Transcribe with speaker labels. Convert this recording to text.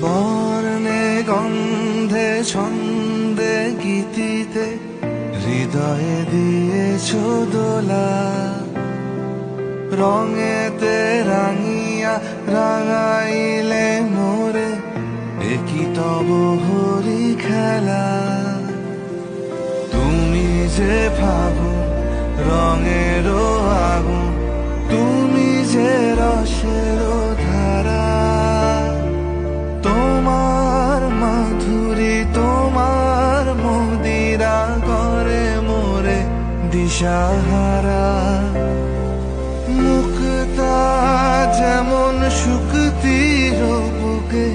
Speaker 1: বর্ণে গন্ধে ছন্দে গীতিতে হৃদয়ে দিয়েছ দোলা, রঙেতে রাঙিয়া রাঙাইলে মোরে একই তব হরি খেলা। তুমি যে ফাগুন রঙেরও আগুন, তুমি যে রসেরও ধারা, তোমার মাধুরী তোমার মদিরা করে মোরে দিশাহারা। মুক্তা যেমন শুকতির বুকে